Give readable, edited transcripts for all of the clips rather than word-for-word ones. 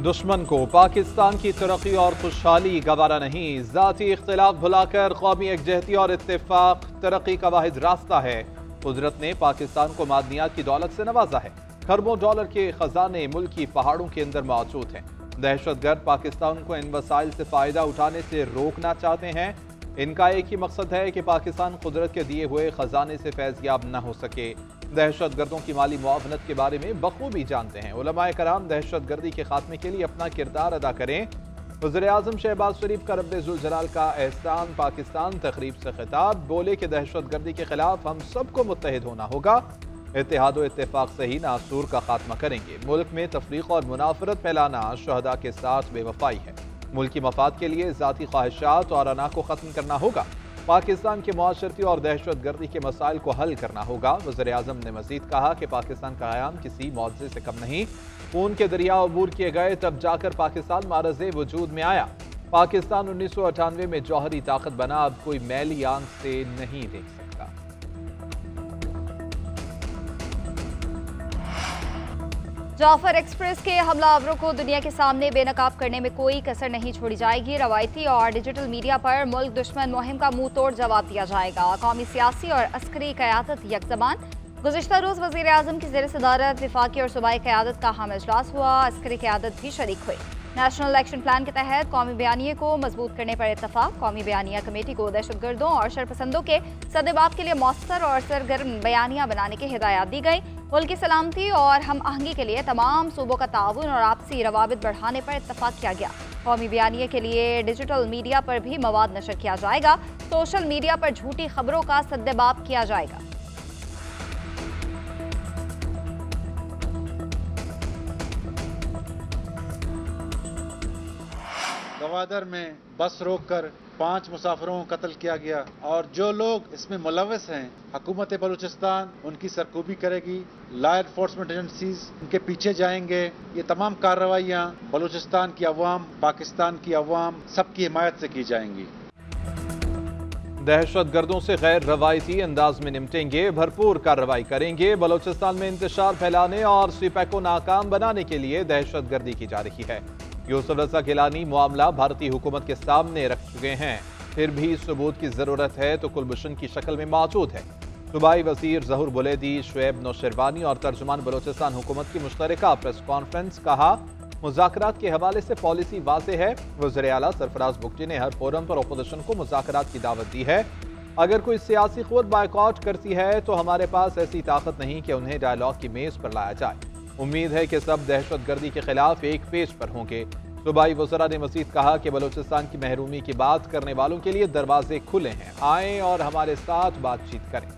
दुश्मन को पाकिस्तान की तरक्की और खुशहाली गवारा नहीं। जाती इख्तिलाफ भुलाकर कौमी एकजहती और इत्तेफाक तरक्की का वाहिद रास्ता है। कुदरत ने पाकिस्तान को मादनियात की दौलत से नवाजा है। खरबों डॉलर के खजाने मुल्क की पहाड़ों के अंदर मौजूद हैं। दहशतगर्द पाकिस्तान को इन वसाइल से फायदा उठाने से रोकना चाहते हैं। इनका एक ही मकसद है कि पाकिस्तान कुदरत के दिए हुए खजाने से फैज़याब न हो सके। दहशतगर्दों की माली मुआवनत के बारे में बखूबी जानते हैं। उलमाए कराम दहशतगर्दी के खात्मे के लिए अपना किरदार अदा करें। वज़ीर आज़म शहबाज शरीफ का रब्बे-जुल जलाल का एहसान पाकिस्तान तकरीब से खिताब। बोले कि दहशतगर्दी के खिलाफ हम सबको मुत्तहिद होना होगा। इत्तेहाद और इत्तेफाक से ही नासूर का खात्मा करेंगे। मुल्क में तफरीक और मुनाफरत फैलाना शहदा के साथ बेवफाई है। मुल्क की मफाद के लिए ज़ाती ख्वाहिशात और अना को ख़त्म करना होगा। पाकिस्तान के मुआशरती और दहशतगर्दी के मसाइल को हल करना होगा। वज़ीर आज़म ने मज़ीद कहा कि पाकिस्तान का क़याम किसी मौज़े से कम नहीं। खून के दरिया अबूर किए गए तब जाकर पाकिस्तान मारज़े वजूद में आया। पाकिस्तान 1998 में जौहरी ताकत बना, अब कोई मैली आंख से नहीं देख सकता। जाफर एक्सप्रेस के हमलावरों को दुनिया के सामने बेनकाब करने में कोई कसर नहीं छोड़ी जाएगी। रवायती और डिजिटल मीडिया पर मुल्क दुश्मन मुहिम का मुंह तोड़ जवाब दिया जाएगा। कौमी सियासी और अस्करी क़यादत यकज़बान। गुज़िश्ता रोज़ वज़ीर आज़म की ज़ेर सदारत विफाकी और सूबाई क़यादत का अहम इजलास हुआ। अस्करी क़यादत भी शरीक हुई। नेशनल एक्शन प्लान के तहत कौमी बयानिए को मजबूत करने पर इत्तफाक। कौमी बयानिया कमेटी को दहशतगर्दों और शरपसंदों के सदेबाब के लिए मौसर और सरगर्म बयानिया बनाने की हिदायत दी गई। मुल्क की सलामती और हम आहंगी के लिए तमाम सूबों का ताउन और आपसी रवाबित बढ़ाने पर इत्तफाक किया गया। कौमी बयानिए के लिए डिजिटल मीडिया पर भी मवाद नशर किया जाएगा। सोशल मीडिया पर झूठी खबरों का सद्देबाब किया जाएगा। गवादर में बस रोककर 5 मुसाफिरों को कत्ल किया गया और जो लोग इसमें मुलव्वस हैं हुकूमत बलूचिस्तान उनकी सरकूबी करेगी। लॉ एनफोर्समेंट एजेंसीज उनके पीछे जाएंगे। ये तमाम कार्रवाइयाँ बलूचिस्तान की अवाम, पाकिस्तान की अवाम सबकी हिमायत से की जाएंगी। दहशतगर्दों से गैर रवायती अंदाज में निपटेंगे, भरपूर कार्रवाई करेंगे। बलूचिस्तान में इंतशार फैलाने और सीपैक को नाकाम बनाने के लिए दहशतगर्दी की जा रही है। यूसुफ रज़ा गिलानी मामला भारतीय हुकूमत के सामने रख चुके हैं, फिर भी सबूत की जरूरत है तो कुलभूषण की शक्ल में मौजूद है। सूबाई वजीर ज़हूर बुलैदी, शुएब नौशेरवानी और तर्जुमान बलूचिस्तान हुकूमत की मुश्तरका प्रेस कॉन्फ्रेंस। कहा, मुज़ाकरात के हवाले से पॉलिसी वाज़ेह है। वज़ीर आला सरफराज बुगटी ने हर फोरम पर अपोजिशन को मुज़ाकरात की दावत दी है। अगर कोई सियासी क़ुव्वत बायकॉट करती है तो हमारे पास ऐसी ताकत नहीं कि उन्हें डायलॉग की मेज पर लाया जाए। उम्मीद है कि सब दहशतगर्दी के खिलाफ एक पेज पर होंगे। सूबाई वज़रा ने मज़ीद कहा कि बलूचिस्तान की महरूमी की बात करने वालों के लिए दरवाजे खुले हैं, आएं और हमारे साथ बातचीत करें।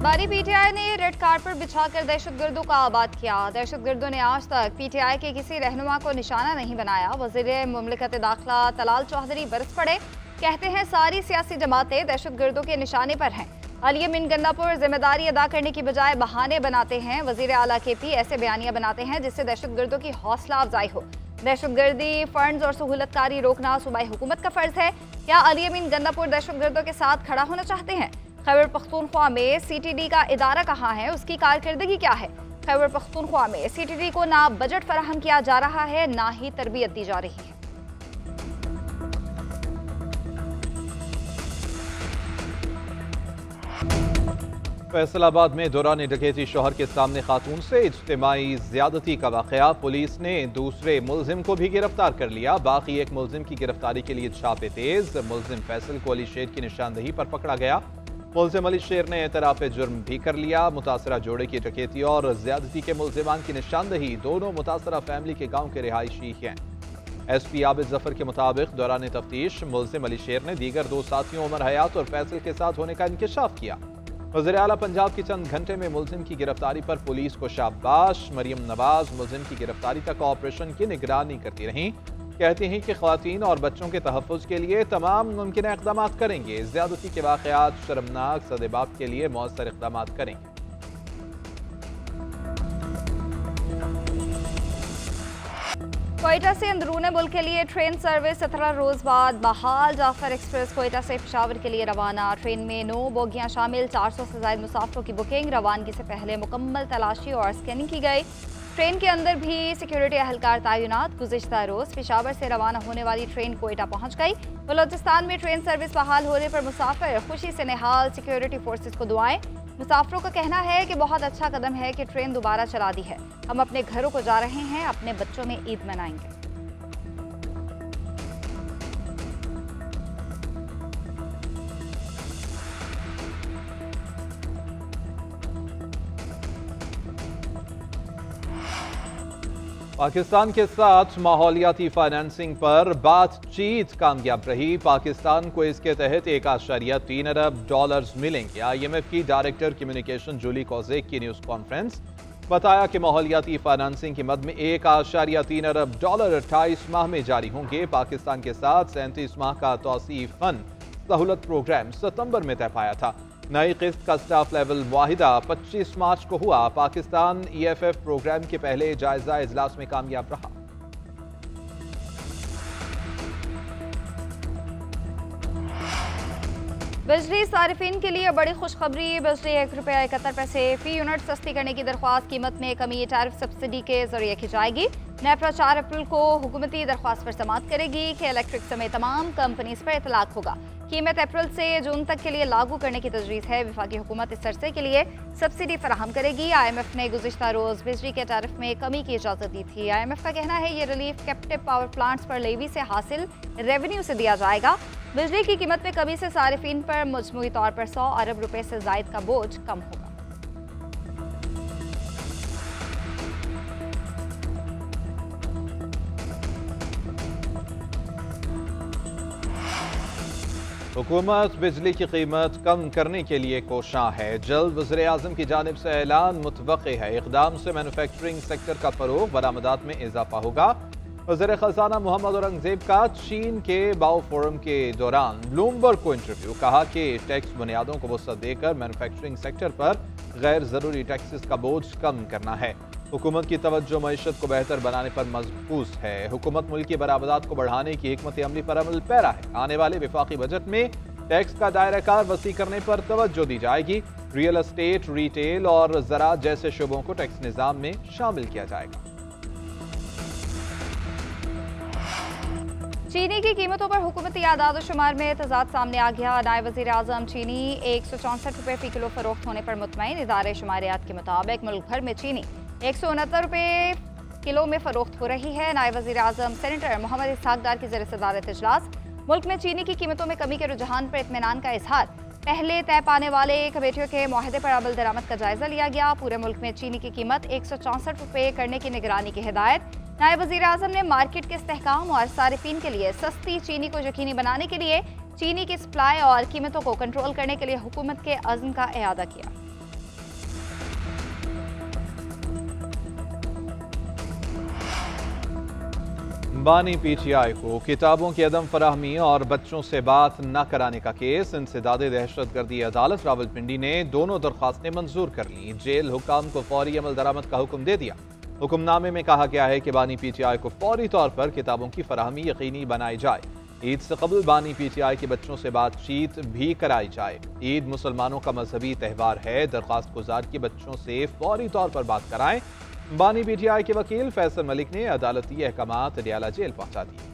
बारी पीटीआई ने रेड कार्पेट बिछाकर दहशतगर्दों का आबाद किया। दहशतगर्दों ने आज तक पीटीआई के किसी रहनुमा को निशाना नहीं बनाया। वज़ीर मुमलिकत दाखिला तलाल चौधरी बरस पड़े, कहते हैं सारी सियासी जमातें दहशतगर्दों के निशाने पर हैं। अली अमीन गंडापुर जिम्मेदारी अदा करने की बजाय बहाने बनाते हैं। वज़ीर आला केपी ऐसे बयानियां बनाते हैं जिससे दहशतगर्दों की हौसला अफजाई हो। दहशतगर्दी, फंड्स और सहूलतकारी रोकना सूबाई हुकूमत का फर्ज है। क्या अली अमीन गंडापुर दहशतगर्दों के साथ खड़ा होना चाहते हैं? खैबर पख्तूनख्वा में सीटीडी का इदारा कहाँ है, उसकी कारकर्दगी क्या है? खैबर पख्तूनख्वा में सीटीडी को ना बजट फराहम किया जा रहा है, ना ही तरबियत दी जा रही है। फैसलाबाद में दौरान डकैती शौहर के सामने खातून से इज्तिमाई ज्यादती का वाकया। पुलिस ने दूसरे मुलजिम को भी गिरफ्तार कर लिया। बाकी एक मुलजिम की गिरफ्तारी के लिए छापे तेज। मुलजिम फैसल को अली शेर की निशानदही पर पकड़ा गया। मुलजिम अली शेर ने एतराफ़ जुर्म भी कर लिया। मुतासरा जोड़े की डकैती और ज्यादती के मुलजिमान की निशानदही दोनों मुतासरा फैमिली के गाँव के रिहायशी हैं। SP आबिद जफर के मुताबिक दौरान तफ्तीश मुलजिम अली शेर ने दीगर 2 साथियों उमर हयात और फैसल के साथ होने का इंकिशाफ किया। वज़ीर आला पंजाब की चंद घंटे में मुलजिम की गिरफ्तारी पर पुलिस को शाबाश। मरियम नवाज मुलजिम की गिरफ्तारी तक ऑपरेशन की निगरानी करती रहीं। कहती हैं कि ख़वातीन और बच्चों के तहफ़्फ़ुज़ के लिए तमाम मुमकिन इक़दाम करेंगे। ज़्यादती के वाक़यात शर्मनाक सदेबाब के लिए मौसर इक़दाम करेंगे। कोयटा से अंदरूनी मुल्क के लिए ट्रेन सर्विस 17 रोज बाद बहाल। जाफर एक्सप्रेस कोयटा से पेशावर के लिए रवाना। ट्रेन में 9 बोगियां शामिल 400 से ज्यादा मुसाफिरों की बुकिंग। रवानगी से पहले मुकम्मल तलाशी और स्कैनिंग की गई। ट्रेन के अंदर भी सिक्योरिटी एहलकार तैनात। गुज़िश्ता रोज पेशावर से रवाना होने वाली ट्रेन कोयटा पहुंच गई। बलोचिस्तान में ट्रेन सर्विस बहाल होने पर मुसाफिर खुशी से निहाल। सिक्योरिटी फोर्सेस को दुआएं। मुसाफिरों का कहना है कि बहुत अच्छा कदम है कि ट्रेन दोबारा चला दी है। हम अपने घरों को जा रहे हैं, अपने बच्चों में ईद मनाएंगे। पाकिस्तान के साथ माहौलियाती फाइनेंसिंग पर बातचीत कामयाब रही। पाकिस्तान को इसके तहत 1.3 अरब मिलेंगे। IMF की डायरेक्टर कम्युनिकेशन जूली कोजेक की न्यूज कॉन्फ्रेंस बताया कि माहौलियाती फाइनेंसिंग की मद में 1.3 अरब डॉलर 28 माह में जारी होंगे। पाकिस्तान के साथ 37 माह का तौसीफ फंड सहूलत प्रोग्राम सितंबर में तय पाया था। नई किस्त का स्टाफ लेवल मुआहिदा 25 मार्च को हुआ। पाकिस्तान EFF प्रोग्राम के पहले जायजा इजलास में कामयाब रहा। बिजली सारिफिन के लिए बड़ी खुशखबरी। बिजली ₹1.71 फी यूनिट सस्ती करने की दरख्वास्त कीमत में कमी टैरिफ सब्सिडी के जरिए की जाएगी। नेपरा 4 अप्रैल को हुकूमती दरख्वास्त पर समाअत करेगी कि इलेक्ट्रिक समेत तमाम कंपनीज पर इतलाक होगा। कीमत अप्रैल से जून तक के लिए लागू करने की तजवीज़ है। वफाकी हुकूमत इस अरसे के लिए सब्सिडी फराहम करेगी। IMF ने गुज़िश्ता रोज़ बिजली के टैरिफ में कमी की इजाज़त दी थी। IMF का कहना है ये रिलीफ कैप्टिव पावर प्लांट्स पर लेवी से हासिल रेवेन्यू से दिया जाएगा। बिजली की कीमत में कमी से सारिफिन पर मजमूई तौर पर 100 अरब रुपए से जायद का बोझ कम होगा। हुकूमत बिजली की कीमत कम करने के लिए कोशां है। जल्द वज़ीर आज़म की जानिब से ऐलान मुतवक्की है। इक़दाम से मैन्युफैक्चरिंग सेक्टर का फरोग, बरामदात में इजाफा होगा। वज़ीर ख़ज़ाना मोहम्मद औरंगज़ेब का चीन के बाओ फोरम के दौरान ब्लूमबर्ग को इंटरव्यू। कहा कि टैक्स बुनियादों को वसअत देकर मैन्युफैक्चरिंग सेक्टर पर गैर ज़रूरी टैक्सेस का बोझ कम करना है। हुकूमत की तवज्जो मईशत को बेहतर बनाने पर मजबूत है। हुकूमत मुल्क की बरामदात को बढ़ाने की हिकमत अमली पर अमल पैरा है। आने वाले वफाकी बजट में टैक्स का दायरा कार वसी करने पर तवज्जो दी जाएगी। रियल एस्टेट, रिटेल और ज़राअत जैसे शोबों को टैक्स निज़ाम में शामिल किया जाएगा। चीनी की कीमतों पर हुकूमती आदाद शुमार में तजाद सामने आ गया। नायब वज़ीर आज़म चीनी 164 रुपये फी किलो फरोख्त होने पर मुतमईन। इदारे शुमारियात के मुताबिक मुल्क भर में चीनी 169 रुपये किलो में फरोख्त हो रही है। नायब वज़ीर आज़म सेनेटर मोहम्मद इसहाक डार की ज़रिए सदारत इजलास। मुल्क में चीनी की कीमतों में कमी के रुझान पर इत्मीनान का इजहार। पहले तय पाने वाले कमेटियों के मुआहदे पर अमल दरामद का जायजा लिया गया। पूरे मुल्क में चीनी की कीमत 164 रुपये करने की निगरानी की हिदायत। नायब वज़ीर आज़म ने मार्केट के इस्तेहकाम और सारिफिन के लिए सस्ती चीनी को यकीनी बनाने के लिए चीनी की सप्लाई और कीमतों को कंट्रोल करने के लिए हुकूमत के अज़्म का इआदा किया। बानी PTI को किताबों की अदम फराहमी और बच्चों से बात न कराने का केस। इंसदादे दहशतगर्दी अदालत रावलपिंडी ने दोनों दरख्वास्तें मंजूर कर लीं। जेल हुकाम को फौरी अमल दरामद का हुक्म दे दिया। हुक्मनामे में कहा गया है कि बानी PTI को फौरी तौर पर किताबों की फराहमी यकीनी बनाई जाए। ईद से कबल बानी PTI के बच्चों से बातचीत भी कराई जाए। ईद मुसलमानों का मजहबी त्यौहार है। दरख्वास्त गुजार के बच्चों से फौरी तौर पर बात कराएं। बानी PTI के वकील फैसल मलिक ने अदालती अहकामात डियाला जेल पहुंचा दिए।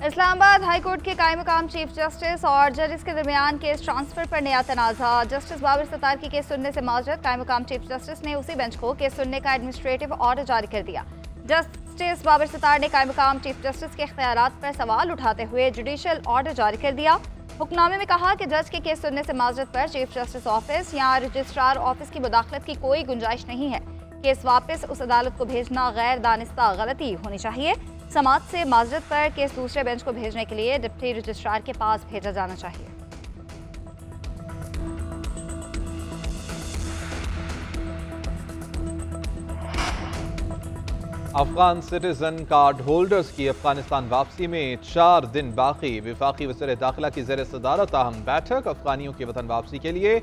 इस्लामाबाद हाई कोर्ट के कायम मकाम चीफ जस्टिस और जजेस के दरमियान केस ट्रांसफर पर नया तनाज़ा। जस्टिस बाबर सत्तार की केस सुनने से माजरत। कायम मकाम चीफ जस्टिस ने उसी बेंच को केस सुनने का एडमिनिस्ट्रेटिव ऑर्डर जारी कर दिया। जस्टिस बाबर सत्तार ने कायम मकाम चीफ जस्टिस के इख्तियारात पर सवाल उठाते हुए जुडिशल ऑर्डर जारी कर दिया। हुक्मनामे में कहा कि जज के केस सुनने से माजरत पर चीफ जस्टिस ऑफिस या रजिस्ट्रार ऑफिस की मुदाखलत की कोई गुंजाइश नहीं है। केस वापस उस अदालत को भेजना गैर दानिस्ता गलती होनी चाहिए। समाअत से माजरत पर केस दूसरे बेंच को भेजने के लिए डिप्टी रजिस्ट्रार के पास भेजा जाना चाहिए। अफगान सिटीजन कार्ड होल्डर्स की अफगानिस्तान वापसी में 4 दिन बाकी। वफाकी वज़ीर दाखिला की ज़ेर सदारत अहम बैठक। अफगानियों की वतन वापसी के लिए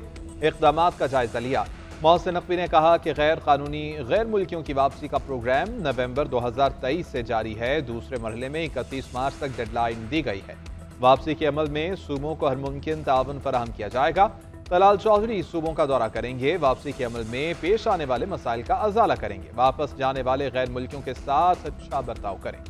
इक़दामात का जायजा लिया। मोहसिन नकवी ने कहा कि गैर कानूनी गैर मुल्कियों की वापसी का प्रोग्राम नवंबर 2023 से जारी है। दूसरे मरहले में 31 मार्च तक डेडलाइन दी गई है। वापसी के अमल में सूबों को हर मुमकिन ताउन फराहम किया जाएगा। तलाल चौधरी सूबों का दौरा करेंगे। वापसी के अमल में पेश आने वाले मसाइल का अजाला करेंगे। वापस जाने वाले गैर मुल्कियों के साथ अच्छा बर्ताव करें।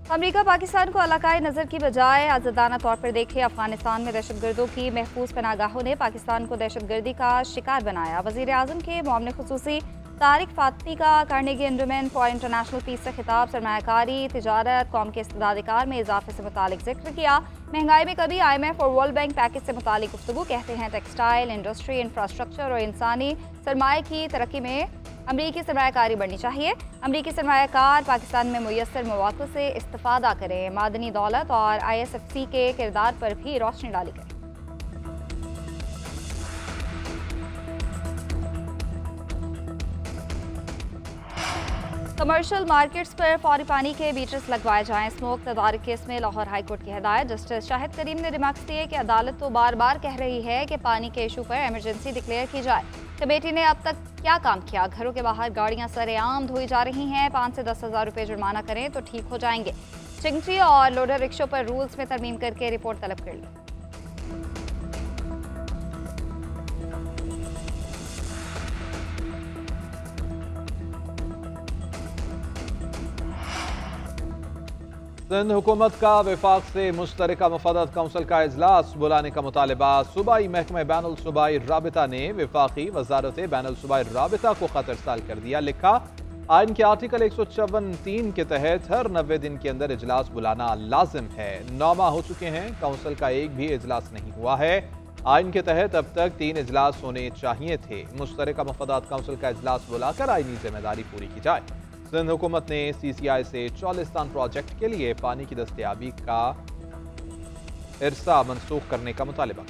अमेरिका पाकिस्तान को इलाकाई नज़र की बजाय आज़ादाना तौर पर देखे। अफगानिस्तान में दहशतगर्दों की महफूज पनागाहों ने पाकिस्तान को दहशतगर्दी का शिकार बनाया। वज़ीर आज़म के मुआविन खुसूसी तारिक फातमी का Carnegie Endowment for International Peace से खिताब सरमायाकारी, तिजारत, कौम के इस्तेदादिकार में इजाफे से मुतालिक जिक्र किया। महंगाई में कभी IMF और वर्ल्ड बैंक पैकेज से मुतालिक गुफ्तगू। कहते हैं टेक्सटाइल इंडस्ट्री, इंफ्रास्ट्रक्चर और इंसानी सरमाए की तरक्की में अमरीकी सरमायाकारी बढ़नी चाहिए। अमरीकी सरमायाकार पाकिस्तान में मुयस्सर मौक़ों से इस्तिफ़ादा करें। मादनी दौलत और ISFC के किरदार पर भी रोशनी डाली गई। कमर्शियल मार्केट्स पर फौरी पानी के मीटर्स लगवाए जाएं। स्मोक तदारक केस में लाहौर हाई कोर्ट की हिदायत। जस्टिस शाहिद करीम ने रिमार्क्स दिए कि अदालत तो बार बार कह रही है कि पानी के इशू पर एमरजेंसी डिक्लेयर की जाए। कमेटी ने अब तक क्या काम किया? घरों के बाहर गाड़ियां सरेआम धोई जा रही हैं। 5 से 10 हज़ार रुपये जुर्माना करें तो ठीक हो जाएंगे। चिंगटी और लोडर रिक्शों पर रूल्स में तरमीम करके रिपोर्ट तलब कर ली। सिंध हुकूमत का वफाक से मुश्तरका मफादत काउंसिल का इजलास बुलाने का मुतालबा। सूबाई महकमा बैनुल सूबाई राबिता ने वफाकी वजारत बैनुल सूबाई राबिता को खत इरसाल कर दिया। लिखा, आइन के आर्टिकल 154(3) के तहत हर 90 दिन के अंदर इजलास बुलाना लाजिम है। 9 माह हो चुके हैं, काउंसिल का एक भी इजलास नहीं हुआ है। आइन के तहत अब तक 3 इजलास होने चाहिए थे। मुश्तरका मफादत काउंसिल का इजलास बुलाकर आइनी जिम्मेदारी पूरी की जाए। सिंध हुकूमत ने CCI से चौलिस्तान प्रोजेक्ट के लिए पानी की दस्तयाबी का इरसा मनसूख करने का मुतालबा।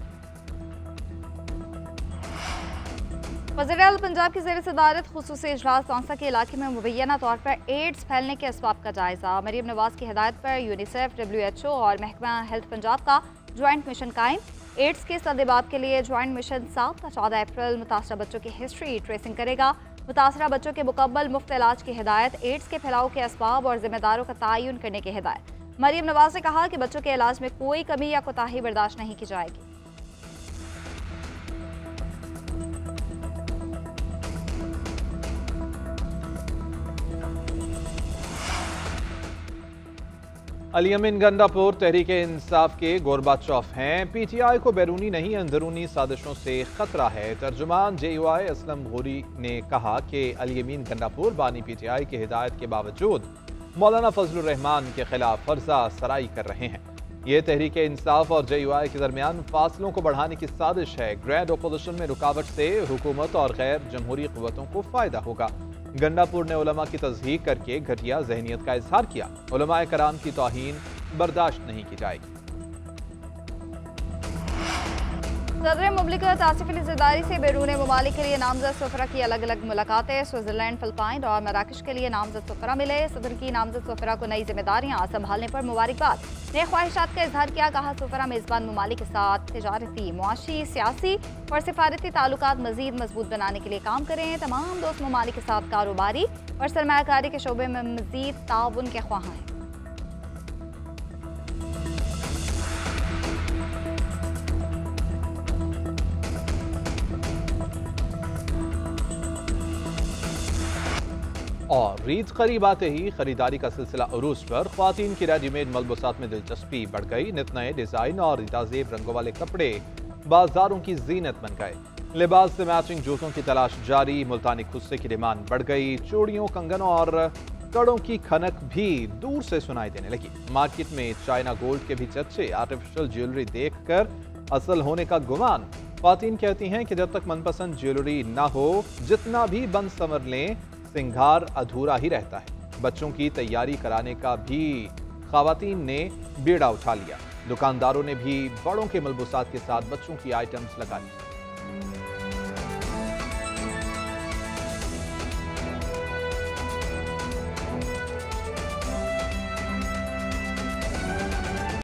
वज़ीर-ए-आला पंजाब की ज़ेर सदारत खुसूसी इजलास तौसा के इलाके में मुबैना तौर पर एड्स फैलने के असबाब का जायजा। मरीम नवाज की हिदायत पर यूनिसेफ, WHO और महकमा हेल्थ पंजाब का ज्वाइंट मिशन कायम। एड्स के सद्देबाब के लिए ज्वाइंट मिशन 7 व 14 अप्रैल मुतासरा बच्चों की हिस्ट्री ट्रेसिंग करेगा। मुतासरा बच्चों के मुकम्मल मुफ्त इलाज की हिदायत। एड्स के फैलाव के असबाब और जिम्मेदारों का तयन करने की हिदायत। मरीम नवाज ने कहा कि बच्चों के इलाज में कोई कमी या कोताही बर्दाश्त नहीं की जाएगी। अलियमिन गंडापुर तहरीक इंसाफ के गोरबाचौफ हैं। PTI को बैरूनी नहीं अंदरूनी साजिशों से खतरा है। तर्जुमान JUI असलम गौरी ने कहा कि अलियमिन गंडापुर बानी PTI की हिदायत के बावजूद मौलाना फजलुर रहमान के खिलाफ फर्जा सराई कर रहे हैं। ये तहरीक इंसाफ और JUI के दरमियान फासलों को बढ़ाने की साजिश है। ग्रैंड अपोजिशन में रुकावट से हुकूमत और गैर जमहूरी क़ुव्वतों को फायदा होगा। गंडापुर ने उलमा की तज़हीक करके घटिया जहनीत का इजहार किया। उलमाए कराम की तौहीन बर्दाश्त नहीं की जाएगी। सदर मुमलिकत आसिफ अली ज़रदारी से बैरून ममालिक के लिए नामजद सफरा की अलग अलग मुलाकातें। स्विट्जरलैंड, फिलिपाइन और मराकश के लिए नामजद सफरा मिले। सदर की नामजद सफरा को नई जिम्मेदारियां संभालने पर मुबारकबाद। नए ख्वाहिशात का इजहार किया। कहा, सफरा मेज़बान ममालिक के साथ तिजारती, मुआशी, सियासी और सिफारती ताल्लुकात मजीद मजबूत बनाने के लिए काम करें। तमाम दोस्त ममालिक के साथ कारोबारी और सरमायाकारी के शोबे में मजीद ताउन के ख्वाह हैं। और ईद करीब आते ही खरीदारी का सिलसिला उरूज पर। ख्वातीन की रेडीमेड मलबूसात में दिलचस्पी बढ़ गई। नित नए डिजाइन और इताजेब रंगों वाले कपड़े बाजारों की जीनत बन गए। लिबास से मैचिंग जूतों की तलाश जारी। मुल्तानी खुस्से की डिमांड बढ़ गई। चूड़ियों, कंगनों और कड़ों की खनक भी दूर से सुनाई देने लगी। मार्केट में चाइना गोल्ड के भी चर्चे। आर्टिफिशियल ज्वेलरी देखकर असल होने का गुमान। ख्वातीन कहती हैं कि जब तक मनपसंद ज्वेलरी ना हो, जितना भी बन संवर लें, सिंगार अधूरा ही रहता है। बच्चों की तैयारी कराने का भी ख्वातीन ने बेड़ा उठा लिया। दुकानदारों ने भी बड़ों के मलबूसात के साथ बच्चों की आइटम्स लगा ली।